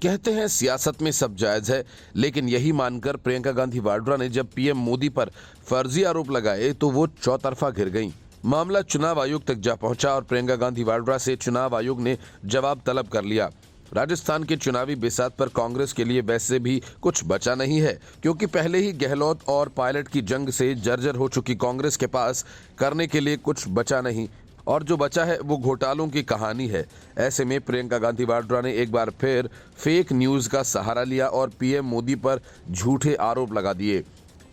कहते हैं सियासत में सब जायज है, लेकिन यही मानकर प्रियंका गांधी वाड्रा ने जब पीएम मोदी पर फर्जी आरोप लगाए तो वो चौतरफा घिर गईं। मामला चुनाव आयोग तक जा पहुंचा और प्रियंका गांधी वाड्रा से चुनाव आयोग ने जवाब तलब कर लिया। राजस्थान के चुनावी बिसात पर कांग्रेस के लिए वैसे भी कुछ बचा नहीं है, क्योंकि पहले ही गहलोत और पायलट की जंग से जर्जर हो चुकी कांग्रेस के पास करने के लिए कुछ बचा नहीं, और जो बचा है वो घोटालों की कहानी है। ऐसे में प्रियंका गांधी वाड्रा ने एक बार फिर फेक न्यूज का सहारा लिया और पीएम मोदी पर झूठे आरोप लगा दिए।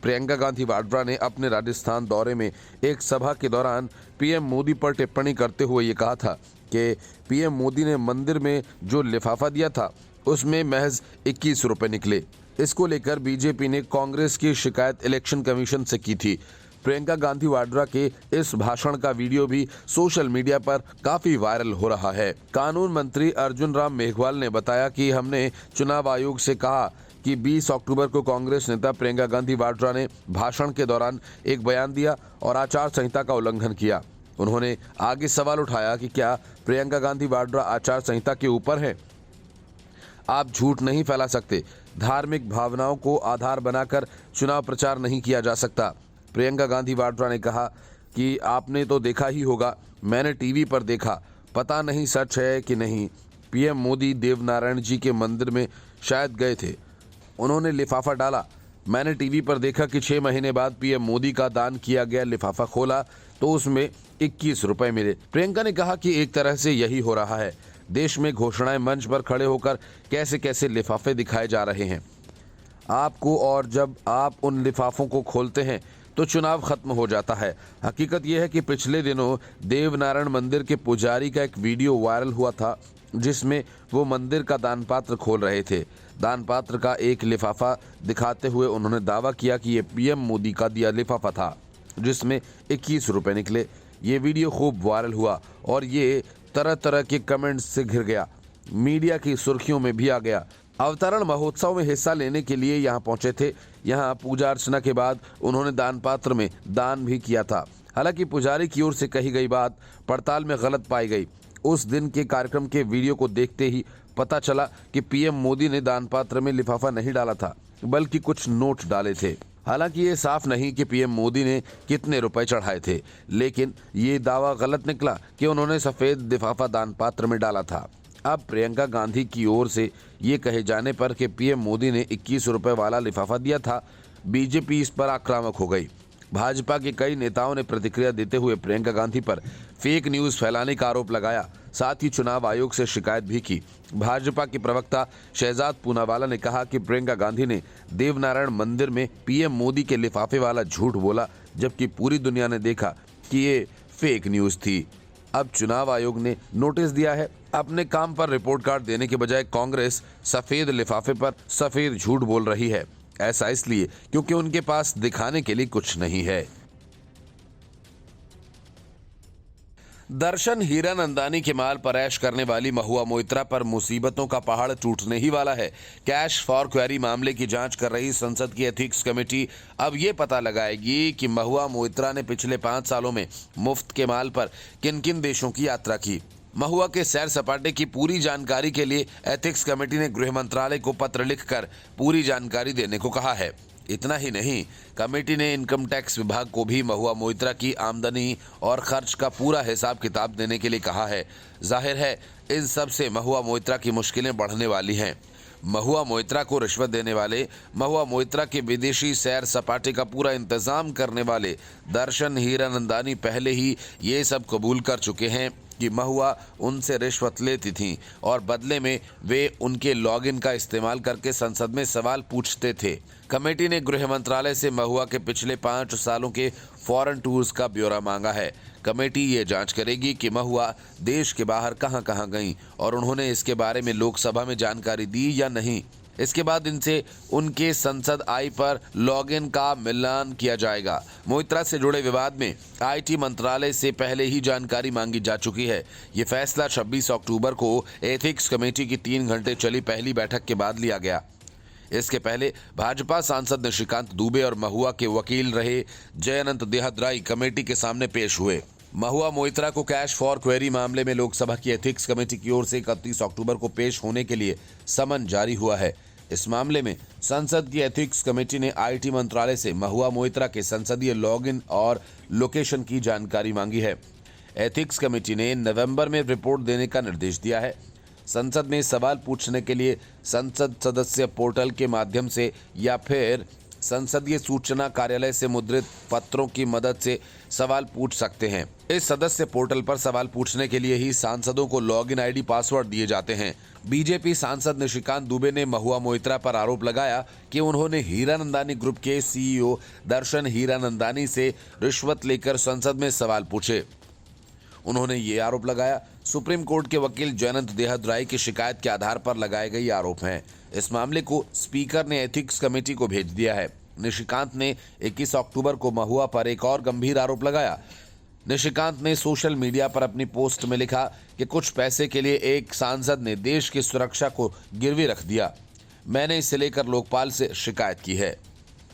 प्रियंका गांधी वाड्रा ने अपने राजस्थान दौरे में एक सभा के दौरान पीएम मोदी पर टिप्पणी करते हुए ये कहा था कि पीएम मोदी ने मंदिर में जो लिफाफा दिया था उसमें महज 21 रुपए निकले। इसको लेकर बीजेपी ने कांग्रेस की शिकायत इलेक्शन कमीशन से की थी। प्रियंका गांधी वाड्रा के इस भाषण का वीडियो भी सोशल मीडिया पर काफी वायरल हो रहा है। कानून मंत्री अर्जुन राम मेघवाल ने बताया कि हमने चुनाव आयोग से कहा कि 20 अक्टूबर को कांग्रेस नेता प्रियंका गांधी वाड्रा ने भाषण के दौरान एक बयान दिया और आचार संहिता का उल्लंघन किया। उन्होंने आगे सवाल उठाया कि क्या प्रियंका गांधी वाड्रा आचार संहिता के ऊपर है? आप झूठ नहीं फैला सकते। धार्मिक भावनाओं को आधार बनाकर चुनाव प्रचार नहीं किया जा सकता। प्रियंका गांधी वाड्रा ने कहा कि आपने तो देखा ही होगा, मैंने टीवी पर देखा, पता नहीं सच है कि नहीं। पीएम मोदी देवनारायण जी के मंदिर में शायद गए थे, उन्होंने लिफाफा डाला। मैंने टीवी पर देखा कि 6 महीने बाद पीएम मोदी का दान किया गया लिफाफा खोला तो उसमें 21 रुपए मिले। प्रियंका ने कहा कि एक तरह से यही हो रहा है। देश में घोषणाएं मंच पर खड़े होकर कैसे कैसे लिफाफे दिखाए जा रहे हैं आपको, और जब आप उन लिफाफों को खोलते हैं तो चुनाव खत्म हो जाता है। हकीकत यह है कि पिछले दिनों देवनारायण मंदिर के पुजारी का एक वीडियो वायरल हुआ था जिसमें वो मंदिर का दान पात्र खोल रहे थे। दान पात्र का एक लिफाफा दिखाते हुए उन्होंने दावा किया कि ये पीएम मोदी का दिया लिफाफा था जिसमें 21 रुपए निकले। ये वीडियो खूब वायरल हुआ और ये तरह तरह के कमेंट्स से घिर गया, मीडिया की सुर्खियों में भी आ गया। अवतरण महोत्सव में हिस्सा लेने के लिए यहाँ पहुंचे थे। यहाँ पूजा अर्चना के बाद उन्होंने दान पात्र में दान भी किया था। हालांकि पुजारी की ओर से कही गई बात पड़ताल में गलत पाई गई। उस दिन के कार्यक्रम के वीडियो को देखते ही पता चला कि पीएम मोदी ने दान पात्र में लिफाफा नहीं डाला था, बल्कि कुछ नोट डाले थे। हालांकि ये साफ नहीं कि पीएम मोदी ने कितने रुपए चढ़ाए थे, लेकिन ये दावा गलत निकला कि उन्होंने सफेद लिफाफा दान पात्र में डाला था। अब प्रियंका गांधी की ओर से ये कहे जाने पर कि पीएम मोदी ने 21 रुपए वाला लिफाफा दिया था, बीजेपी इस पर आक्रामक हो गई। भाजपा के कई नेताओं ने प्रतिक्रिया देते हुए प्रियंका गांधी पर फेक न्यूज फैलाने का आरोप लगाया, साथ ही चुनाव आयोग से शिकायत भी की। भाजपा के प्रवक्ता शहजाद पूनावाला ने कहा कि प्रियंका गांधी ने देवनारायण मंदिर में पीएम मोदी के लिफाफे वाला झूठ बोला, जबकि पूरी दुनिया ने देखा कि ये फेक न्यूज थी। अब चुनाव आयोग ने नोटिस दिया है। अपने काम पर रिपोर्ट कार्ड देने के बजाय कांग्रेस सफेद लिफाफे पर सफेद झूठ बोल रही है। ऐसा इसलिए क्योंकि उनके पास दिखाने के लिए कुछ नहीं है। दर्शन हीरानंदानी के माल पर ऐश करने वाली महुआ मोइत्रा पर मुसीबतों का पहाड़ टूटने ही वाला है। कैश फॉर क्वेरी मामले की जांच कर रही संसद की एथिक्स कमेटी अब ये पता लगाएगी कि महुआ मोइत्रा ने पिछले 5 सालों में मुफ्त के माल पर किन किन देशों की यात्रा की। महुआ के सैर सपाटे की पूरी जानकारी के लिए एथिक्स कमेटी ने गृह मंत्रालय को पत्र लिखकर पूरी जानकारी देने को कहा है। इतना ही नहीं, कमेटी ने इनकम टैक्स विभाग को भी महुआ मोइत्रा की आमदनी और खर्च का पूरा हिसाब किताब देने के लिए कहा है। जाहिर है इन सब से महुआ मोइत्रा की मुश्किलें बढ़ने वाली हैं। महुआ मोइत्रा को रिश्वत देने वाले, महुआ मोइत्रा के विदेशी सैर सपाटे का पूरा इंतजाम करने वाले दर्शन हीरानंदानी पहले ही ये सब कबूल कर चुके हैं कि महुआ उनसे रिश्वत लेती थीं और बदले में वे उनके लॉगिन का इस्तेमाल करके संसद में सवाल पूछते थे। कमेटी ने गृह मंत्रालय से महुआ के पिछले 5 सालों के फॉरेन टूर्स का ब्यौरा मांगा है। कमेटी ये जांच करेगी कि महुआ देश के बाहर कहां कहां गईं और उन्होंने इसके बारे में लोकसभा में जानकारी दी या नहीं। इसके बाद इनसे उनके संसद आई पर लॉगिन का मिलान किया जाएगा। मोइत्रा से जुड़े विवाद में आईटी मंत्रालय से पहले ही जानकारी मांगी जा चुकी है। ये फैसला 26 अक्टूबर को एथिक्स कमेटी की 3 घंटे चली पहली बैठक के बाद लिया गया। इसके पहले भाजपा सांसद निशिकांत दुबे और महुआ के वकील रहे जयअनंत देहद्राई कमेटी के सामने पेश हुए। महुआ मोइत्रा को कैश फॉर क्वेरी मामले में लोकसभा की एथिक्स कमेटी की ओर से 31 अक्टूबर को पेश होने के लिए समन जारी हुआ है। इस मामले में संसद की एथिक्स कमेटी ने आईटी मंत्रालय से महुआ मोइत्रा के संसदीय लॉगिन और लोकेशन की जानकारी मांगी है। एथिक्स कमेटी ने नवंबर में रिपोर्ट देने का निर्देश दिया है। संसद में सवाल पूछने के लिए संसद सदस्य पोर्टल के माध्यम से या फिर संसदीय सूचना कार्यालय से मुद्रित पत्रों की मदद से सवाल पूछ सकते हैं। इस सदस्य पोर्टल पर सवाल पूछने के लिए ही सांसदों को लॉगिन आईडी पासवर्ड दिए जाते हैं। बीजेपी सांसद निशिकांत दुबे ने महुआ मोइत्रा पर आरोप लगाया कि उन्होंने हीरानंदानी ग्रुप के सीईओ दर्शन हीरानंदानी से रिश्वत लेकर संसद में सवाल पूछे। उन्होंने ये आरोप लगाया सुप्रीम कोर्ट के वकील जयंत देहद राय की शिकायत के आधार पर लगाए गए आरोप हैं। इस मामले को स्पीकर ने एथिक्स कमेटी को भेज दिया है। निशिकांत ने 21 अक्टूबर को महुआ पर एक और गंभीर आरोप लगाया। निशिकांत ने सोशल मीडिया पर अपनी पोस्ट में लिखा कि कुछ पैसे के लिए एक सांसद ने देश की सुरक्षा को गिरवी रख दिया। मैंने इसे लेकर लोकपाल से शिकायत की है।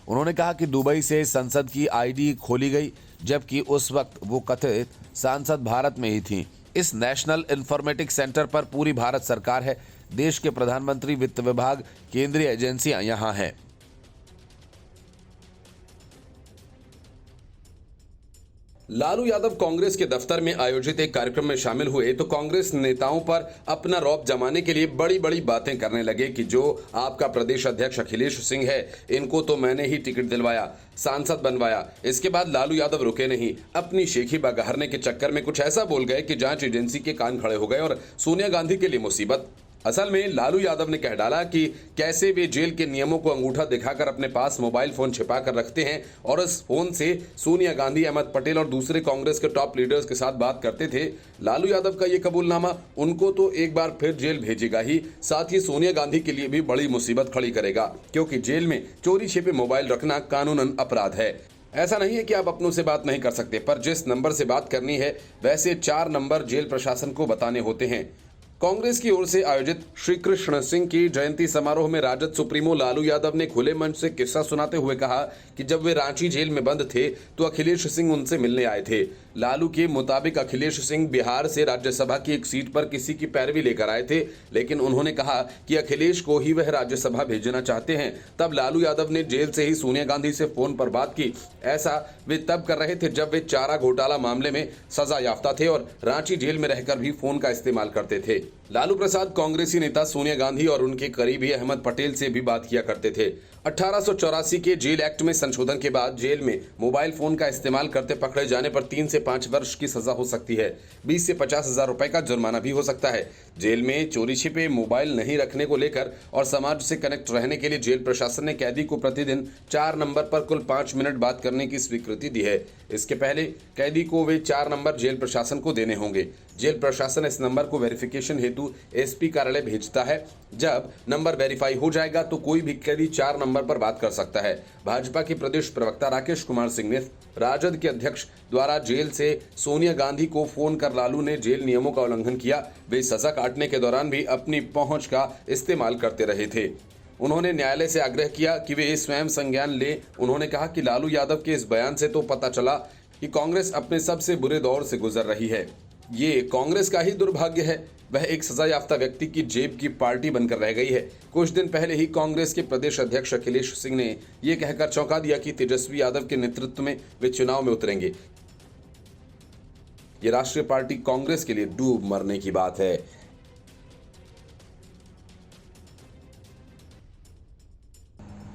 उन्होंने कहा कि दुबई से संसद की आईडी खोली गई, जबकि उस वक्त वो कथित सांसद भारत में ही थी। इस नेशनल इंफॉर्मेटिक्स सेंटर पर पूरी भारत सरकार है। देश के प्रधानमंत्री, वित्त विभाग, केंद्रीय एजेंसियां यहां हैं। लालू यादव कांग्रेस के दफ्तर में आयोजित एक कार्यक्रम में शामिल हुए तो कांग्रेस नेताओं पर अपना रौब जमाने के लिए बड़ी बड़ी बातें करने लगे कि जो आपका प्रदेश अध्यक्ष अखिलेश सिंह है, इनको तो मैंने ही टिकट दिलवाया, सांसद बनवाया। इसके बाद लालू यादव रुके नहीं, अपनी शेखी बगहारने के चक्कर में कुछ ऐसा बोल गए कि जांच एजेंसी के कान खड़े हो गए और सोनिया गांधी के लिए मुसीबत। असल में लालू यादव ने कह डाला कि कैसे वे जेल के नियमों को अंगूठा दिखाकर अपने पास मोबाइल फोन छिपा कर रखते हैं और इस फोन से सोनिया गांधी, अहमद पटेल और दूसरे कांग्रेस के टॉप लीडर्स के साथ बात करते थे। लालू यादव का ये कबूलनामा उनको तो एक बार फिर जेल भेजेगा ही, साथ ही सोनिया गांधी के लिए भी बड़ी मुसीबत खड़ी करेगा, क्योंकि जेल में चोरी छिपे मोबाइल रखना कानूनन अपराध है। ऐसा नहीं है कि आप अपनों से बात नहीं कर सकते, पर जिस नंबर से बात करनी है वैसे 4 नंबर जेल प्रशासन को बताने होते हैं। कांग्रेस की ओर से आयोजित श्री कृष्ण सिंह की जयंती समारोह में राजद सुप्रीमो लालू यादव ने खुले मंच से किस्सा सुनाते हुए कहा कि जब वे रांची जेल में बंद थे तो अखिलेश सिंह उनसे मिलने आए थे। लालू के मुताबिक अखिलेश सिंह बिहार से राज्यसभा की एक सीट पर किसी की पैरवी लेकर आए थे, लेकिन उन्होंने कहा कि अखिलेश को ही वह राज्यसभा भेजना चाहते हैं। तब लालू यादव ने जेल से ही सोनिया गांधी से फोन पर बात की। ऐसा वे तब कर रहे थे जब वे चारा घोटाला मामले में सजा याफ्ता थे और रांची जेल में रहकर भी फोन का इस्तेमाल करते थे। लालू प्रसाद कांग्रेसी नेता सोनिया गांधी और उनके करीबी अहमद पटेल से भी बात किया करते थे। 1884 के जेल एक्ट में संशोधन के बाद जेल में मोबाइल फोन का इस्तेमाल करते पकड़े जाने पर 3 से 5 वर्ष की सजा हो सकती है। 20 से 50 हजार रुपए का जुर्माना भी हो सकता है। जेल में चोरी छिपे मोबाइल नहीं रखने को लेकर और समाज से कनेक्ट रहने के लिए जेल प्रशासन ने कैदी को प्रतिदिन 4 नंबर पर कुल 5 मिनट बात करने की स्वीकृति दी है। इसके पहले कैदी को वे 4 नंबर जेल प्रशासन को देने होंगे। जेल प्रशासन इस नंबर को वेरिफिकेशन हेतु एसपी कार्यालय भेजता है। जब नंबर वेरीफाई हो जाएगा तो कोई भी कैदी 4 नंबर पर बात कर सकता है। भाजपा के प्रदेश प्रवक्ता राकेश कुमार सिंह ने राजद के अध्यक्ष द्वारा जेल से सोनिया गांधी को फोन कर लालू ने जेल नियमों का उल्लंघन किया। वे सजा काटने के दौरान भी अपनी पहुंच का इस्तेमाल करते रहे थे। उन्होंने न्यायालय से आग्रह किया कि वे स्वयं संज्ञान ले। उन्होंने कहा कि लालू यादव के इस बयान से तो पता चला कि कांग्रेस अपने सबसे बुरे दौर से गुजर रही है। ये कांग्रेस का ही दुर्भाग्य है, वह एक सजा याफ्ता व्यक्ति की जेब की पार्टी बनकर रह गई है। कुछ दिन पहले ही कांग्रेस के प्रदेश अध्यक्ष अखिलेश सिंह ने यह कहकर चौंका दिया कि तेजस्वी यादव के नेतृत्व में वे चुनाव में उतरेंगे। ये राष्ट्रीय पार्टी कांग्रेस के लिए डूब मरने की बात है।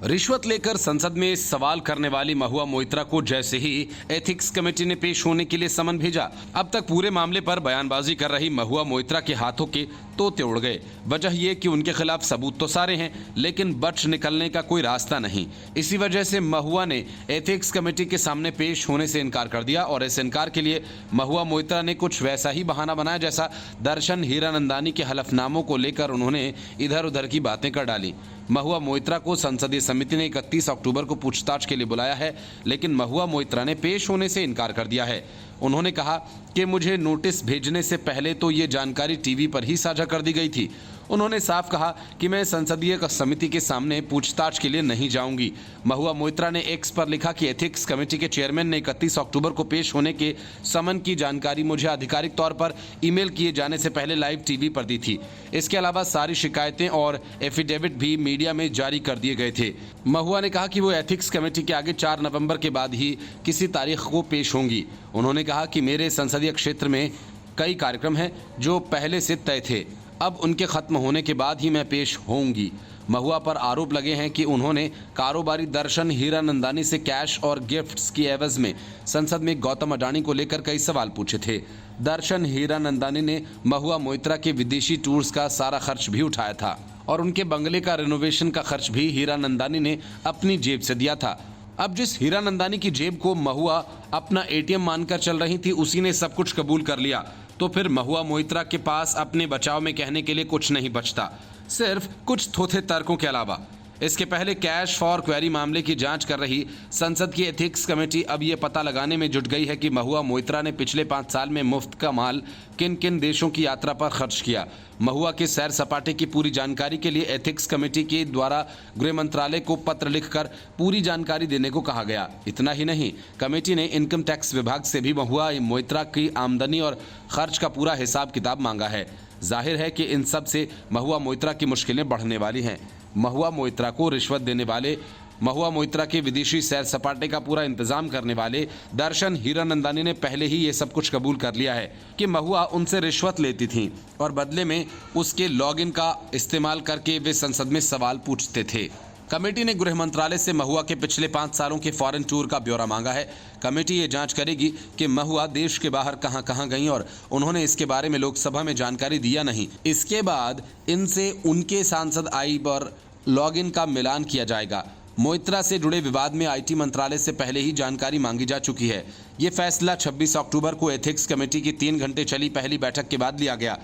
रिश्वत लेकर संसद में सवाल करने वाली महुआ मोइत्रा को जैसे ही एथिक्स कमेटी ने पेश होने के लिए समन भेजा, अब तक पूरे मामले पर बयानबाजी कर रही महुआ मोइत्रा के हाथों के तोते उड़ गए। वजह यह कि उनके खिलाफ सबूत तो सारे हैं, लेकिन बच निकलने का कोई रास्ता नहीं। इसी वजह से महुआ ने एथिक्स कमेटी के सामने पेश होने से इनकार कर दिया और इस इनकार के लिए महुआ मोइत्रा ने कुछ वैसा ही बहाना बनाया जैसा दर्शन हीरानंदानी के हलफनामों को लेकर उन्होंने इधर उधर की बातें कर डाली। महुआ मोइत्रा को संसदीय समिति ने 31 अक्टूबर को पूछताछ के लिए बुलाया है, लेकिन महुआ मोइत्रा ने पेश होने से इनकार कर दिया है। उन्होंने कहा कि मुझे नोटिस भेजने से पहले तो ये जानकारी टीवी पर ही साझा कर दी गई थी। उन्होंने साफ कहा कि मैं संसदीय समिति के सामने पूछताछ के लिए नहीं जाऊंगी। महुआ मोइत्रा ने एक्स पर लिखा कि एथिक्स कमेटी के चेयरमैन ने 31 अक्टूबर को पेश होने के समन की जानकारी मुझे आधिकारिक तौर पर ईमेल किए जाने से पहले लाइव टीवी पर दी थी। इसके अलावा सारी शिकायतें और एफिडेविट भी मीडिया में जारी कर दिए गए थे। महुआ ने कहा कि वो एथिक्स कमेटी के आगे 4 नवंबर के बाद ही किसी तारीख को पेश होंगी। उन्होंने कहा कि मेरे संसदीय क्षेत्र में कई कार्यक्रम हैं जो पहले से तय थे, अब उनके खत्म होने के बाद ही मैं पेश होंगी। महुआ पर आरोप लगे हैं कि उन्होंने कारोबारी दर्शन हीरानंदानी से कैश और गिफ्ट्स की एवज में संसद में गौतम अडानी को लेकर कई सवाल पूछे थे। दर्शन हीरानंदानी ने महुआ मोइत्रा के विदेशी टूर्स का सारा खर्च भी उठाया था और उनके बंगले का रिनोवेशन का खर्च भी हीरानंदानी ने अपनी जेब से दिया था। अब जिस हीरानंदानी की जेब को महुआ अपना एटीएम मानकर चल रही थी, उसी ने सब कुछ कबूल कर लिया, तो फिर महुआ मोइत्रा के पास अपने बचाव में कहने के लिए कुछ नहीं बचता, सिर्फ कुछ थोथे तर्कों के अलावा। इसके पहले कैश फॉर क्वेरी मामले की जांच कर रही संसद की एथिक्स कमेटी अब ये पता लगाने में जुट गई है कि महुआ मोइत्रा ने पिछले 5 साल में मुफ्त का माल किन किन देशों की यात्रा पर खर्च किया। महुआ के सैर सपाटे की पूरी जानकारी के लिए एथिक्स कमेटी के द्वारा गृह मंत्रालय को पत्र लिखकर पूरी जानकारी देने को कहा गया। इतना ही नहीं, कमेटी ने इनकम टैक्स विभाग से भी महुआ मोइत्रा की आमदनी और खर्च का पूरा हिसाब किताब मांगा है। जाहिर है कि इन सब से महुआ मोइत्रा की मुश्किलें बढ़ने वाली हैं। महुआ मोइत्रा को रिश्वत देने वाले, महुआ मोइत्रा के विदेशी सैर सपाटे का पूरा इंतजाम करने वाले दर्शन हीरानंदानी ने पहले ही ये सब कुछ कबूल कर लिया है कि महुआ उनसे रिश्वत लेती थी और बदले में उसके लॉगिन का इस्तेमाल करके वे संसद में सवाल पूछते थे। कमेटी ने गृह मंत्रालय से महुआ के पिछले 5 सालों के फॉरेन टूर का ब्यौरा मांगा है। कमेटी ये जांच करेगी कि महुआ देश के बाहर कहां कहां गईं और उन्होंने इसके बारे में लोकसभा में जानकारी दी या नहीं। इसके बाद इनसे उनके सांसद आई पर लॉगिन का मिलान किया जाएगा। मोइत्रा से जुड़े विवाद में आईटी मंत्रालय से पहले ही जानकारी मांगी जा चुकी है। ये फैसला 26 अक्टूबर को एथिक्स कमेटी की 3 घंटे चली पहली बैठक के बाद लिया गया।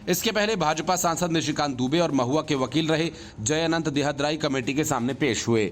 इसके पहले भाजपा सांसद निशिकांत दुबे और महुआ के वकील रहे जय अनंत देहदराई कमेटी के सामने पेश हुए।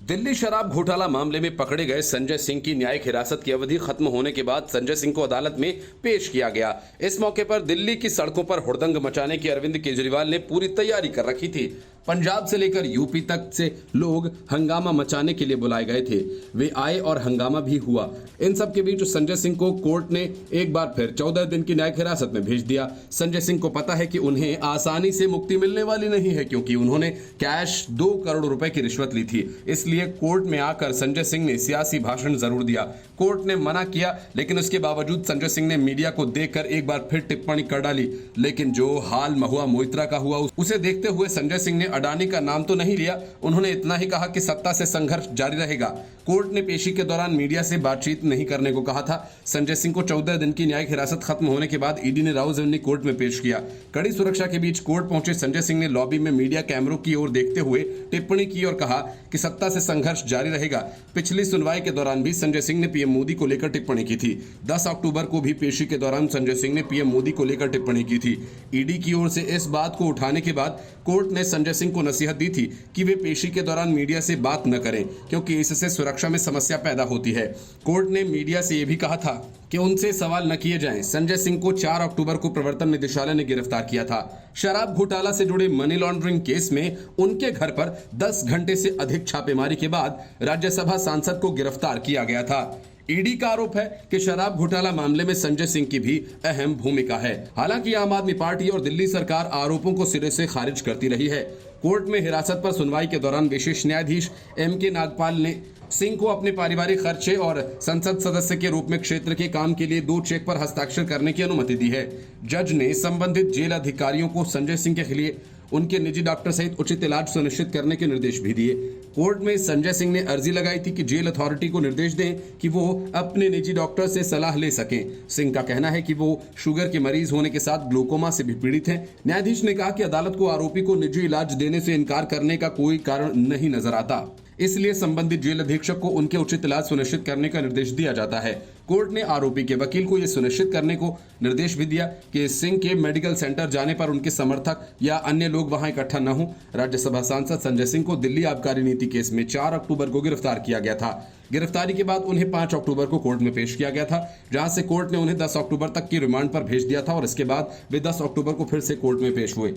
दिल्ली शराब घोटाला मामले में पकड़े गए संजय सिंह की न्यायिक हिरासत की अवधि खत्म होने के बाद संजय सिंह को अदालत में पेश किया गया। इस मौके पर दिल्ली की सड़कों पर हुड़दंग मचाने की अरविंद केजरीवाल ने पूरी तैयारी कर रखी थी। पंजाब से लेकर यूपी तक से लोग हंगामा मचाने के लिए बुलाए गए थे। वे आए और हंगामा भी हुआ। इन सब के बीच संजय सिंह को कोर्ट ने एक बार फिर 14 दिन की न्यायिक हिरासत में भेज दिया। संजय सिंह को पता है कि उन्हें आसानी से मुक्ति मिलने वाली नहीं है, क्योंकि उन्होंने कैश 2 करोड़ रुपए की रिश्वत ली थी। इसलिए कोर्ट में आकर संजय सिंह ने सियासी भाषण जरूर दिया। कोर्ट ने मना किया, लेकिन उसके बावजूद संजय सिंह ने मीडिया को देखकर एक बार फिर टिप्पणी कर डाली। लेकिन जो हाल महुआ मोइत्रा का हुआ, उसे देखते हुए संजय सिंह ने अडानी का नाम तो नहीं लिया। उन्होंने इतना ही कहा कि सत्ता से संघर्ष जारी रहेगा। कोर्ट ने पेशी के दौरान मीडिया से बातचीत नहीं करने को कहा था। संजय सिंह को 14 दिन की न्यायिक हिरासत खत्म होने के बाद ईडी ने राउजनी कोर्ट में पेश किया। कड़ी सुरक्षा के बीच कोर्ट पहुंचे संजय सिंह ने लॉबी में मीडिया कैमरों की ओर देखते हुए टिप्पणी की और कहा कि सत्ता से संघर्ष जारी रहेगा। पिछली सुनवाई के दौरान भी संजय सिंह ने पीएम मोदी को लेकर टिप्पणी की थी। 10 अक्टूबर को भी पेशी के दौरान संजय सिंह ने पीएम मोदी को लेकर टिप्पणी की थी। ईडी की ओर से इस बात को उठाने के बाद कोर्ट ने संजय सिंह को नसीहत दी थी कि वे पेशी के दौरान मीडिया से बात न करें, क्योंकि इससे सुरक्षा में समस्या पैदा होती है। कोर्ट ने मीडिया से यह भी कहा था कि उनसे सवाल न किए जाएं। संजय सिंह को 4 अक्टूबर को प्रवर्तन निदेशालय ने गिरफ्तार किया था। शराब घोटाला से जुड़े मनी लॉन्ड्रिंग केस में उनके घर पर 10 घंटे से अधिक छापेमारी के बाद राज्यसभा सांसद को गिरफ्तार किया गया था। ईडी का आरोप है कि शराब घोटाला मामले में संजय सिंह की भी अहम भूमिका है। हालांकि आम आदमी पार्टी और दिल्ली सरकार आरोपों को सिरे से खारिज करती रही है। कोर्ट में हिरासत पर सुनवाई के दौरान विशेष न्यायाधीश एम.के. नागपाल ने सिंह को अपने पारिवारिक खर्चे और संसद सदस्य के रूप में क्षेत्र के काम के लिए 2 चेक पर हस्ताक्षर करने की अनुमति दी है। जज ने संबंधित जेल अधिकारियों को संजय सिंह के लिए उनके निजी डॉक्टर सहित उचित इलाज सुनिश्चित करने के निर्देश भी दिए। कोर्ट में संजय सिंह ने अर्जी लगाई थी कि जेल अथॉरिटी को निर्देश दें कि वो अपने निजी डॉक्टर से सलाह ले सकें। सिंह का कहना है कि वो शुगर के मरीज होने के साथ ग्लूकोमा से भी पीड़ित हैं। न्यायाधीश ने कहा कि अदालत को आरोपी को निजी इलाज देने से इनकार करने का कोई कारण नहीं नजर आता। इसलिए संबंधित जेल अधीक्षक को उनके उचित इलाज सुनिश्चित करने का निर्देश दिया जाता है। कोर्ट ने आरोपी के वकील को यह सुनिश्चित करने को निर्देश भी दिया कि सिंह के मेडिकल सेंटर जाने पर उनके समर्थक या अन्य लोग वहां इकट्ठा न हो। राज्यसभा सांसद संजय सिंह को दिल्ली आबकारी नीति केस में 4 अक्टूबर को गिरफ्तार किया गया था। गिरफ्तारी के बाद उन्हें 5 अक्टूबर को कोर्ट में पेश किया गया था, जहां से कोर्ट ने उन्हें 10 अक्टूबर तक की रिमांड पर भेज दिया था और इसके बाद वे 10 अक्टूबर को फिर से कोर्ट में पेश हुए।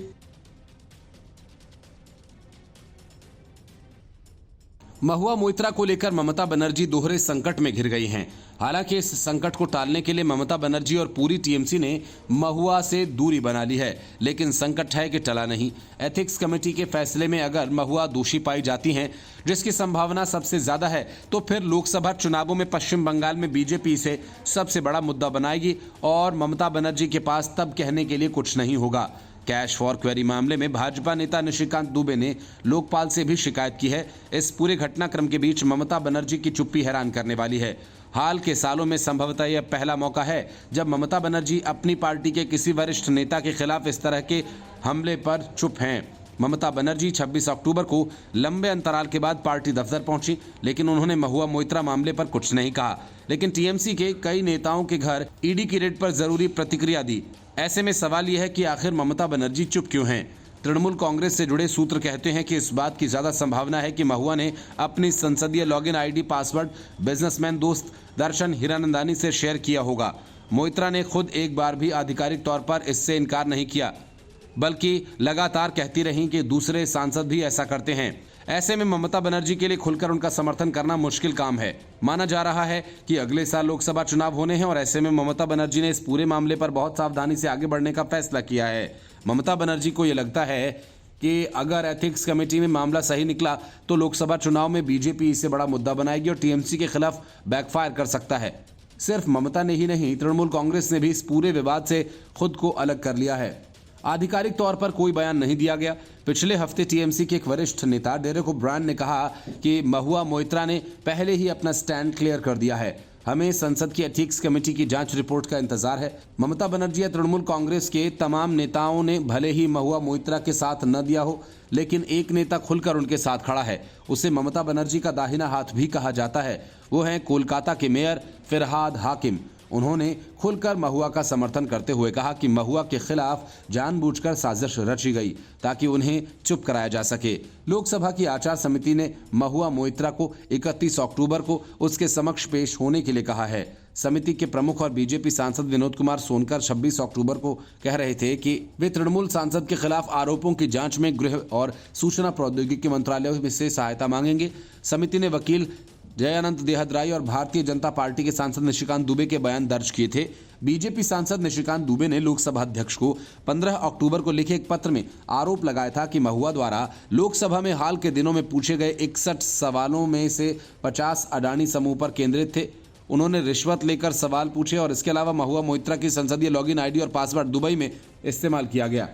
महुआ मोइत्रा को लेकर ममता बनर्जी दोहरे संकट में घिर गई हैं। हालांकि इस संकट को टालने के लिए ममता बनर्जी और पूरी टीएमसी ने महुआ से दूरी बना ली है, लेकिन संकट है कि टला नहीं। एथिक्स कमेटी के फैसले में अगर महुआ दोषी पाई जाती हैं, जिसकी संभावना सबसे ज्यादा है, तो फिर लोकसभा चुनावों में पश्चिम बंगाल में बीजेपी इसे सबसे बड़ा मुद्दा बनाएगी और ममता बनर्जी के पास तब कहने के लिए कुछ नहीं होगा। कैश फॉर क्वेरी मामले में भाजपा नेता निशिकांत दुबे ने लोकपाल से भी शिकायत की है। इस पूरे घटनाक्रम के बीच ममता बनर्जी की चुप्पी हैरान करने वाली है। हाल के सालों में संभवतः यह पहला मौका है जब ममता बनर्जी अपनी पार्टी के किसी वरिष्ठ नेता के खिलाफ इस तरह के हमले पर चुप हैं। ममता बनर्जी 26 अक्टूबर को लंबे अंतराल के बाद पार्टी दफ्तर पहुंची, लेकिन उन्होंने महुआ मोइत्रा मामले पर कुछ नहीं कहा। लेकिन टीएमसी के कई नेताओं के घर ईडी की रेड पर जरूरी प्रतिक्रिया दी। ऐसे में सवाल यह है कि आखिर ममता बनर्जी चुप क्यों हैं? तृणमूल कांग्रेस से जुड़े सूत्र कहते हैं कि इस बात की ज्यादा संभावना है कि महुआ ने अपनी संसदीय लॉगिन आईडी पासवर्ड बिजनेसमैन दोस्त दर्शन हीरानंदानी से शेयर किया होगा। मोइत्रा ने खुद एक बार भी आधिकारिक तौर पर इससे इनकार नहीं किया, बल्कि लगातार कहती रहीं कि दूसरे सांसद भी ऐसा करते हैं। ऐसे में ममता बनर्जी के लिए खुलकर उनका समर्थन करना मुश्किल काम है। माना जा रहा है कि अगले साल लोकसभा चुनाव होने हैं और ऐसे में ममता बनर्जी ने इस पूरे मामले पर बहुत सावधानी से आगे बढ़ने का फैसला किया है। ममता बनर्जी को यह लगता है कि अगर एथिक्स कमेटी में मामला सही निकला तो लोकसभा चुनाव में बीजेपी इसे बड़ा मुद्दा बनाएगी और टीएमसी के खिलाफ बैकफायर कर सकता है। सिर्फ ममता ने ही नहीं, तृणमूल कांग्रेस ने भी इस पूरे विवाद से खुद को अलग कर लिया है। आधिकारिक तौर पर कोई बयान नहीं दिया गया। पिछले हफ्ते टीएमसी के एक वरिष्ठ नेता डेरेक ओब्रायन ने कहा कि महुआ मोइत्रा ने पहले ही अपना स्टैंड क्लियर कर दिया है। हमें संसद की एथिक्स कमेटी की जांच रिपोर्ट का इंतजार है। ममता बनर्जी या तृणमूल कांग्रेस के तमाम नेताओं ने भले ही महुआ मोइत्रा के साथ न दिया हो, लेकिन एक नेता खुलकर उनके साथ खड़ा है। उसे ममता बनर्जी का दाहिना हाथ भी कहा जाता है। वो हैं कोलकाता के मेयर फिरहाद हाकिम। उन्होंने खुलकर महुआ का समर्थन करते हुए कहा कि महुआ के खिलाफ जानबूझकर साजिश रची गई ताकि उन्हें चुप कराया जा सके। लोकसभा की आचार समिति ने महुआ मोइत्रा को 31 अक्टूबर को उसके समक्ष पेश होने के लिए कहा है। समिति के प्रमुख और बीजेपी सांसद विनोद कुमार सोनकर 26 अक्टूबर को कह रहे थे कि वे तृणमूल सांसद के खिलाफ आरोपों की जांच में गृह और सूचना प्रौद्योगिकी मंत्रालय से सहायता मांगेंगे। समिति ने वकील जयानंद देहदराई और भारतीय जनता पार्टी के सांसद निशिकांत दुबे के बयान दर्ज किए थे। बीजेपी सांसद निशिकांत दुबे ने लोकसभा अध्यक्ष को 15 अक्टूबर को लिखे एक पत्र में आरोप लगाया था कि महुआ द्वारा लोकसभा में हाल के दिनों में पूछे गए 61 सवालों में से 50 अडानी समूह पर केंद्रित थे। उन्होंने रिश्वत लेकर सवाल पूछे और इसके अलावा महुआ मोइत्रा की संसदीय लॉगिन आईडी और पासवर्ड दुबई में इस्तेमाल किया गया।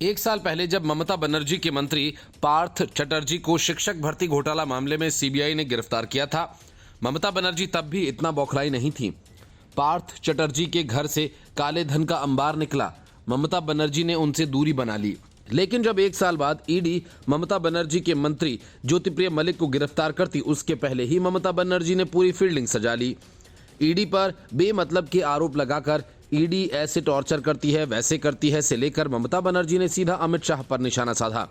एक साल पहले जब ममता बनर्जी के मंत्री पार्थ चटर्जी को शिक्षक भर्ती घोटाला मामले में सीबीआई ने गिरफ्तार किया था, ममता बनर्जी तब भी इतना बौखलाई नहीं थी। पार्थ चटर्जी के घर से काले धन का अंबार निकला। ममता बनर्जी ने उनसे दूरी बना ली। लेकिन जब एक साल बाद ईडी ममता बनर्जी के मंत्री ज्योतिप्रिय मलिक को गिरफ्तार करती, उसके पहले ही ममता बनर्जी ने पूरी फील्डिंग सजा ली। ईडी पर बेमतलब के आरोप लगाकर ईडी ऐसे टॉर्चर करती है, वैसे करती है से लेकर ममता बनर्जी ने सीधा अमित शाह पर निशाना साधा।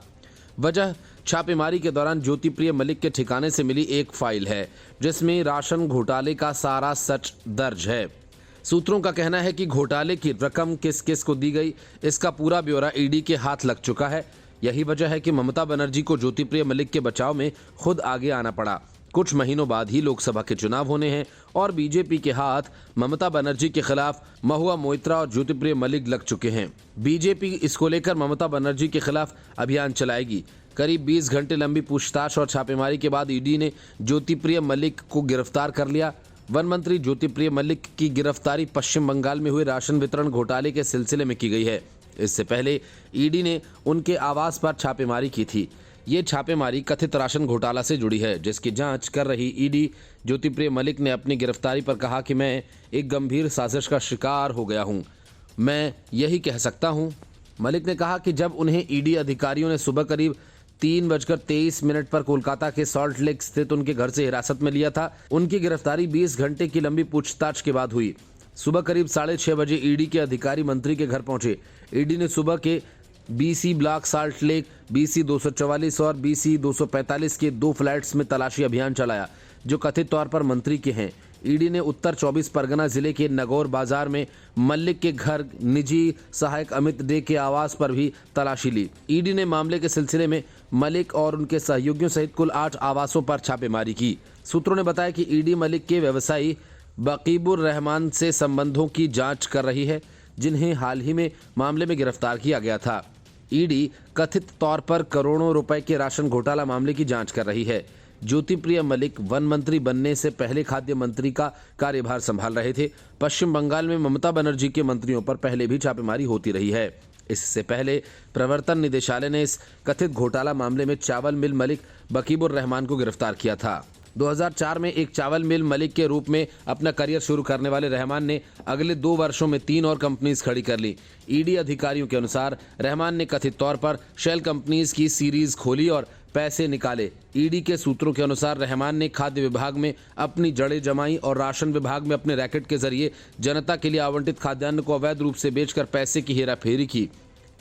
वजह छापेमारी के दौरान ज्योतिप्रिय मलिक के ठिकाने से मिली एक फाइल है जिसमें राशन घोटाले का सारा सच दर्ज है। सूत्रों का कहना है कि घोटाले की रकम किस किस को दी गई, इसका पूरा ब्यौरा ईडी के हाथ लग चुका है। यही वजह है कि ममता बनर्जी को ज्योतिप्रिय मलिक के बचाव में खुद आगे आना पड़ा। कुछ महीनों बाद ही लोकसभा के चुनाव होने हैं और बीजेपी के हाथ ममता बनर्जी के खिलाफ महुआ मोइत्रा और ज्योतिप्रिय मलिक लग चुके हैं। बीजेपी इसको लेकर ममता बनर्जी के खिलाफ अभियान चलाएगी। करीब 20 घंटे लंबी पूछताछ और छापेमारी के बाद ईडी ने ज्योतिप्रिय मलिक को गिरफ्तार कर लिया। वन मंत्री ज्योतिप्रिय मलिक की गिरफ्तारी पश्चिम बंगाल में हुए राशन वितरण घोटाले के सिलसिले में की गई है। इससे पहले ईडी ने उनके आवास पर छापेमारी की थी। ये छापेमारी कथित राशन घोटाला से जुड़ी है, जिसकी जांच कर रही ईडी ज्योतिप्रिय मलिक ने अपनी गिरफ्तारी पर कहा कि मैं एक गंभीर साजिश का शिकार हो गया हूं। मैं यही कह सकता हूं मलिक ने कहा कि जब उन्हें ईडी अधिकारियों ने सुबह करीब 3:23 पर कोलकाता के सॉल्ट लेक स्थित उनके घर से हिरासत में लिया था, उनकी गिरफ्तारी 20 घंटे की लंबी पूछताछ के बाद हुई। सुबह करीब 6:30 बजे ईडी के अधिकारी मंत्री के घर पहुंचे। ईडी ने सुबह के BC block, salt lake, BC 244 और बीसी 245 के 2 फ्लैट्स में तलाशी अभियान चलाया जो कथित तौर पर मंत्री के हैं। ईडी ने उत्तर 24 परगना जिले के नगौर बाजार में मलिक के घर, निजी सहायक अमित डे के आवास पर भी तलाशी ली। ईडी ने मामले के सिलसिले में मलिक और उनके सहयोगियों सहित कुल 8 आवासों पर छापेमारी की। सूत्रों ने बताया कि ईडी मलिक के व्यवसायी बकीबुर रहमान से संबंधों की जांच कर रही है, जिन्हें हाल ही में मामले में गिरफ्तार किया गया था। ईडी कथित तौर पर करोड़ों रुपए के राशन घोटाला मामले की जांच कर रही है। ज्योतिप्रिय मलिक वन मंत्री बनने से पहले खाद्य मंत्री का कार्यभार संभाल रहे थे। पश्चिम बंगाल में ममता बनर्जी के मंत्रियों पर पहले भी छापेमारी होती रही है। इससे पहले प्रवर्तन निदेशालय ने इस कथित घोटाला मामले में चावल मिल मलिक बकीबुर रहमान को गिरफ्तार किया था। 2004 में एक चावल मिल मलिक के रूप में अपना करियर शुरू करने वाले रहमान ने अगले 2 वर्षों में 3 और कंपनीज खड़ी कर ली। ईडी अधिकारियों के अनुसार रहमान ने कथित तौर पर शेल कंपनीज की सीरीज खोली और पैसे निकाले। ईडी के सूत्रों के अनुसार रहमान ने खाद्य विभाग में अपनी जड़ें जमाई और राशन विभाग में अपने रैकेट के जरिए जनता के लिए आवंटित खाद्यान्न को अवैध रूप से बेचकर पैसे की हेराफेरी की।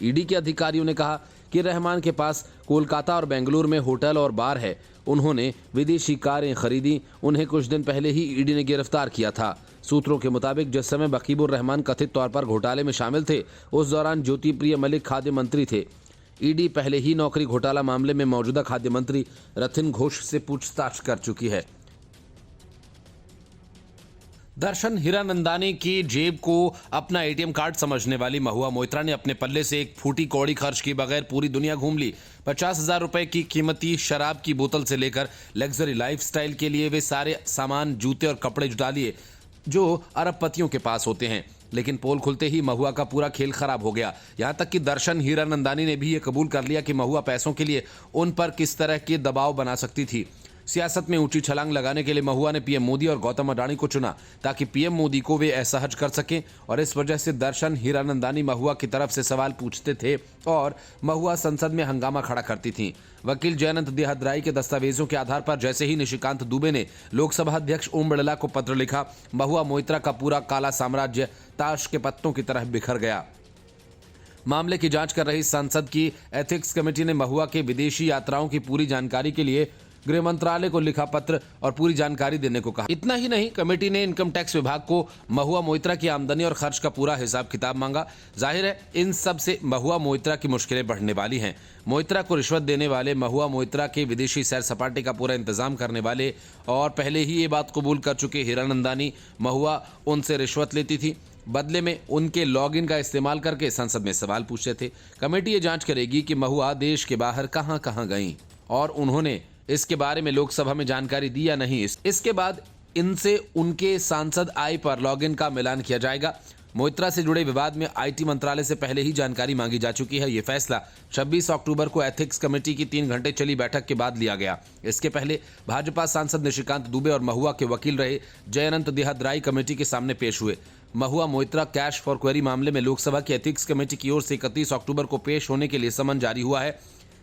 ईडी के अधिकारियों ने कहा कि रहमान के पास कोलकाता और बेंगलुरु में होटल और बार है। उन्होंने विदेशी कारें खरीदी। उन्हें कुछ दिन पहले ही ईडी ने गिरफ्तार किया था। सूत्रों के मुताबिक जिस समय बकीबुर रहमान कथित तौर पर घोटाले में शामिल थे, उस दौरान ज्योतिप्रिय मलिक खाद्य मंत्री थे। ईडी पहले ही नौकरी घोटाला मामले में मौजूदा खाद्य मंत्री रथिन घोष से पूछताछ कर चुकी है। दर्शन हीरानंदानी की जेब को अपना एटीएम कार्ड समझने वाली महुआ मोइत्रा ने अपने पल्ले से एक फूटी कौड़ी खर्च किए बगैर पूरी दुनिया घूम ली। 50,000 रुपए की कीमती शराब की बोतल से लेकर लग्जरी लाइफस्टाइल के लिए वे सारे सामान, जूते और कपड़े जुटा लिए जो अरबपतियों के पास होते हैं। लेकिन पोल खुलते ही महुआ का पूरा खेल खराब हो गया। यहां तक कि दर्शन हीरानंदानी ने भी ये कबूल कर लिया कि महुआ पैसों के लिए उन पर किस तरह के दबाव बना सकती थी। सियासत में ऊंची छलांग लगाने के लिए महुआ ने पीएम मोदी और गौतम अडानी को चुना ताकि पीएम मोदी को वे असहज कर सकें, और इस वजह से दर्शन हीरानंदानी महुआ की तरफ से सवाल पूछते थे और महुआ संसद में हंगामा खड़ा करती थीं। वकील जयंत देहद्राई के दस्तावेजों के आधार पर जैसे ही निशिकांत दुबे ने लोकसभा अध्यक्ष ओम बिरला को पत्र लिखा, महुआ मोइत्रा का पूरा काला साम्राज्य ताश के पत्तों की तरह बिखर गया। मामले की जांच कर रही संसद की एथिक्स कमेटी ने महुआ के विदेशी यात्राओं की पूरी जानकारी के लिए गृह मंत्रालय को लिखा पत्र और पूरी जानकारी देने को कहा। इतना ही नहीं, कमेटी ने इनकम टैक्स विभाग को महुआ मोइत्रा की आमदनी और खर्च का पूरा हिसाब किताब मांगा। जाहिर है इन सब से महुआ मोइत्रा की मुश्किलें बढ़ने वाली हैं। मोइत्रा को रिश्वत देने वाले, महुआ मोइत्रा के विदेशी सैर सपाटे का पूरा इंतजाम करने वाले और पहले ही ये बात कबूल कर चुके हीरानंदानी महुआ उनसे रिश्वत लेती थी। बदले में उनके लॉगिन का इस्तेमाल करके संसद में सवाल पूछते थे। कमेटी ये जांच करेगी कि महुआ देश के बाहर कहां कहां गईं और उन्होंने इसके बारे में लोकसभा में जानकारी दी या नहीं। इसके बाद इनसे उनके सांसद आय पर लॉगिन का मिलान किया जाएगा। मोइत्रा से जुड़े विवाद में आईटी मंत्रालय से पहले ही जानकारी मांगी जा चुकी है। ये फैसला 26 अक्टूबर को एथिक्स कमेटी की 3 घंटे चली बैठक के बाद लिया गया। इसके पहले भाजपा सांसद निशिकांत दुबे और महुआ के वकील रहे जयंत देहद्राई कमेटी के सामने पेश हुए। Mahua Moitra cash for query मामले में लोकसभा की एथिक्स कमेटी की ओर से 31 अक्टूबर को पेश होने के लिए समन जारी हुआ है।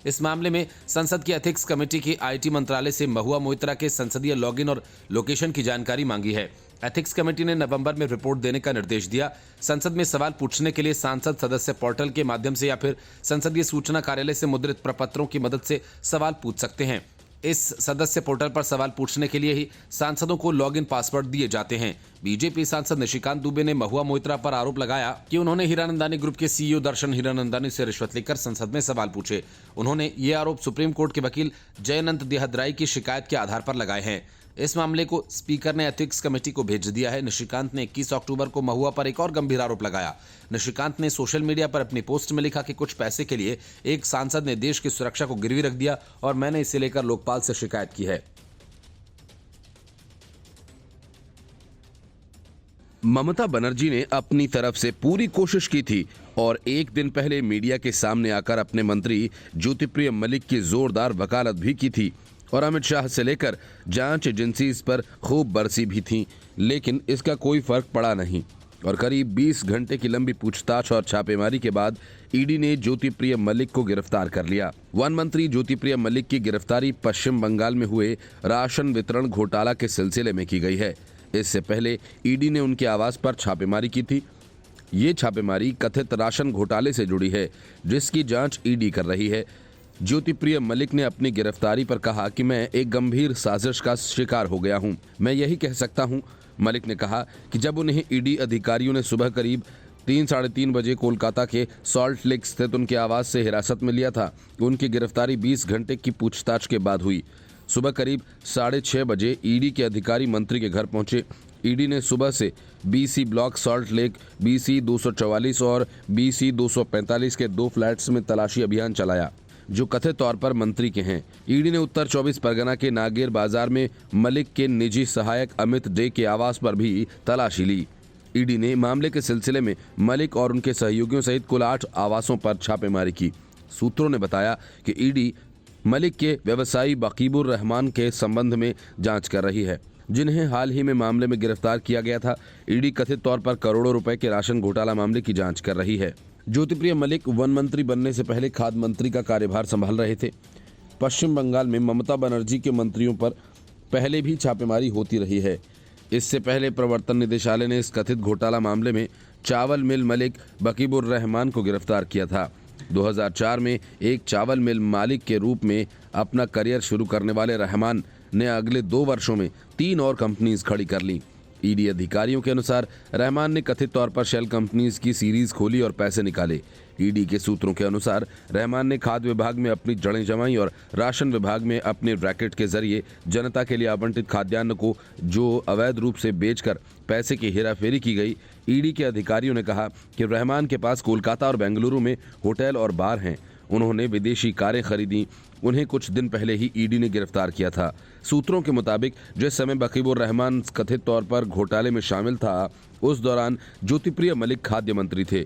इस मामले में संसद की एथिक्स कमेटी की आईटी मंत्रालय से महुआ मोइत्रा के संसदीय लॉगिन और लोकेशन की जानकारी मांगी है। एथिक्स कमेटी ने नवंबर में रिपोर्ट देने का निर्देश दिया। संसद में सवाल पूछने के लिए सांसद सदस्य पोर्टल के माध्यम से या फिर संसदीय सूचना कार्यालय से मुद्रित प्रपत्रों की मदद से सवाल पूछ सकते हैं। इस सदस्य पोर्टल पर सवाल पूछने के लिए ही सांसदों को लॉगिन पासवर्ड दिए जाते हैं। बीजेपी सांसद निशिकांत दुबे ने महुआ मोइत्रा पर आरोप लगाया कि उन्होंने हीरानंदानी ग्रुप के सीईओ दर्शन हीरानंदानी से रिश्वत लेकर संसद में सवाल पूछे। उन्होंने ये आरोप सुप्रीम कोर्ट के वकील जयंत देहद्राई की शिकायत के आधार पर लगाए हैं। इस मामले को स्पीकर ने एथिक्स कमेटी को भेज दिया है। निशिकांत ने 21 अक्टूबर को महुआ पर एक और गंभीर आरोप लगाया। निशिकांत ने सोशल मीडिया पर अपनी पोस्ट में लिखा कि कुछ पैसे के लिए एक सांसद ने देश की सुरक्षा को गिरवी रख दिया और मैंने इसे लेकर लोकपाल से शिकायत की है। ममता बनर्जी ने अपनी तरफ से पूरी कोशिश की थी और एक दिन पहले मीडिया के सामने आकर अपने मंत्री ज्योतिप्रिय मलिक की जोरदार वकालत भी की थी और अमित शाह से लेकर जांच एजेंसी इस पर खूब बरसी भी थी, लेकिन इसका कोई फर्क पड़ा नहीं। और करीब 20 घंटे की लंबी पूछताछ और छापेमारी के बाद ईडी ने ज्योतिप्रिय मलिक को गिरफ्तार कर लिया। वन मंत्री ज्योतिप्रिय मलिक की गिरफ्तारी पश्चिम बंगाल में हुए राशन वितरण घोटाला के सिलसिले में की गई है। इससे पहले ईडी ने उनके आवास पर छापेमारी की थी। ये छापेमारी कथित राशन घोटाले से जुड़ी है, जिसकी जांच ईडी कर रही है। ज्योतिप्रिय मलिक ने अपनी गिरफ्तारी पर कहा कि मैं एक गंभीर साजिश का शिकार हो गया हूं। मैं यही कह सकता हूं। मलिक ने कहा कि जब उन्हें ईडी अधिकारियों ने सुबह करीब 3-3:30 बजे कोलकाता के सॉल्ट लेक स्थित उनके आवास से हिरासत में लिया था, उनकी गिरफ्तारी 20 घंटे की पूछताछ के बाद हुई। सुबह करीब 6:30 बजे ईडी के अधिकारी मंत्री के घर पहुंचे। ईडी ने सुबह से BC block, salt lake, BC 244 और बीसी 245 के 2 फ्लैट्स में तलाशी अभियान चलाया, जो कथित तौर पर मंत्री के हैं। ईडी ने उत्तर 24 परगना के नागेर बाजार में मलिक के निजी सहायक अमित डे के आवास पर भी तलाशी ली। ईडी ने मामले के सिलसिले में मलिक और उनके सहयोगियों सहित कुल 8 आवासों पर छापेमारी की। सूत्रों ने बताया कि ईडी मलिक के व्यवसायी बकीबुर रहमान के संबंध में जांच कर रही है, जिन्हें हाल ही में मामले में गिरफ्तार किया गया था। ईडी कथित तौर पर करोड़ों रुपए के राशन घोटाला मामले की जांच कर रही है। ज्योतिप्रिय मलिक वन मंत्री बनने से पहले खाद्य मंत्री का कार्यभार संभाल रहे थे। पश्चिम बंगाल में ममता बनर्जी के मंत्रियों पर पहले भी छापेमारी होती रही है। इससे पहले प्रवर्तन निदेशालय ने इस कथित घोटाला मामले में चावल मिल मालिक बकीबुर रहमान को गिरफ्तार किया था। 2004 में एक चावल मिल मालिक के रूप में अपना करियर शुरू करने वाले रहमान ने अगले 2 वर्षों में 3 और कंपनीज खड़ी कर ली। ईडी अधिकारियों के अनुसार रहमान ने कथित तौर पर शेल कंपनीज की सीरीज खोली और पैसे निकाले। ईडी के सूत्रों के अनुसार रहमान ने खाद्य विभाग में अपनी जड़ें जमाई और राशन विभाग में अपने रैकेट के जरिए जनता के लिए आवंटित खाद्यान्न को जो अवैध रूप से बेचकर पैसे की हेराफेरी की गई। ईडी के अधिकारियों ने कहा कि रहमान के पास कोलकाता और बेंगलुरु में होटल और बार हैं। उन्होंने विदेशी कारें खरीदी। उन्हें कुछ दिन पहले ही ईडी ने गिरफ्तार किया था। सूत्रों के मुताबिक जिस समय बकीबुर रहमान कथित तौर पर घोटाले में शामिल था, उस दौरान ज्योतिप्रिय मलिक खाद्य मंत्री थे।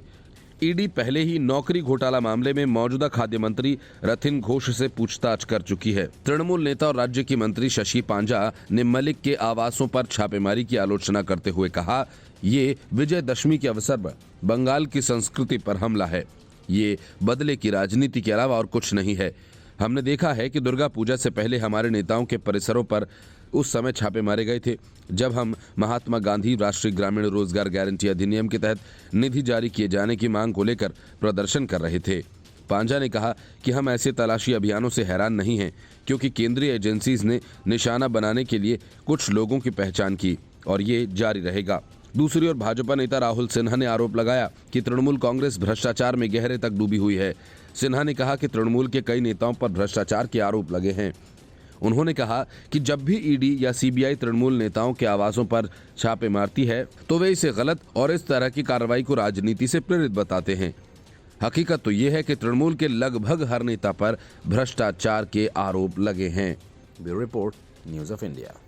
ईडी पहले ही नौकरी घोटाला मामले में मौजूदा खाद्य मंत्री रथिन घोष से पूछताछ कर चुकी है। तृणमूल नेता और राज्य की मंत्री शशि पांजा ने मलिक के आवासों पर छापेमारी की आलोचना करते हुए कहा, ये विजयदशमी के अवसर पर बंगाल की संस्कृति पर हमला है। ये बदले की राजनीति के अलावा और कुछ नहीं है। हमने देखा है कि दुर्गा पूजा से पहले हमारे नेताओं के परिसरों पर उस समय छापे मारे गए थे, जब हम महात्मा गांधी राष्ट्रीय ग्रामीण रोजगार गारंटी अधिनियम के तहत निधि जारी किए जाने की मांग को लेकर प्रदर्शन कर रहे थे। पांजा ने कहा कि हम ऐसे तलाशी अभियानों से हैरान नहीं हैं, क्योंकि केंद्रीय एजेंसीज ने निशाना बनाने के लिए कुछ लोगों की पहचान की और ये जारी रहेगा। दूसरी ओर भाजपा नेता राहुल सिन्हा ने आरोप लगाया कि तृणमूल कांग्रेस भ्रष्टाचार में गहरे तक डूबी हुई है। सिन्हा ने कहा कि तृणमूल के कई नेताओं पर भ्रष्टाचार के आरोप लगे हैं। उन्होंने कहा कि जब भी ईडी या सीबीआई तृणमूल नेताओं के आवासों पर छापे मारती है, तो वे इसे गलत और इस तरह की कार्रवाई को राजनीति से प्रेरित बताते हैं। हकीकत तो ये है कि तृणमूल के लगभग हर नेता पर भ्रष्टाचार के आरोप लगे हैं। Bureau report, news of India.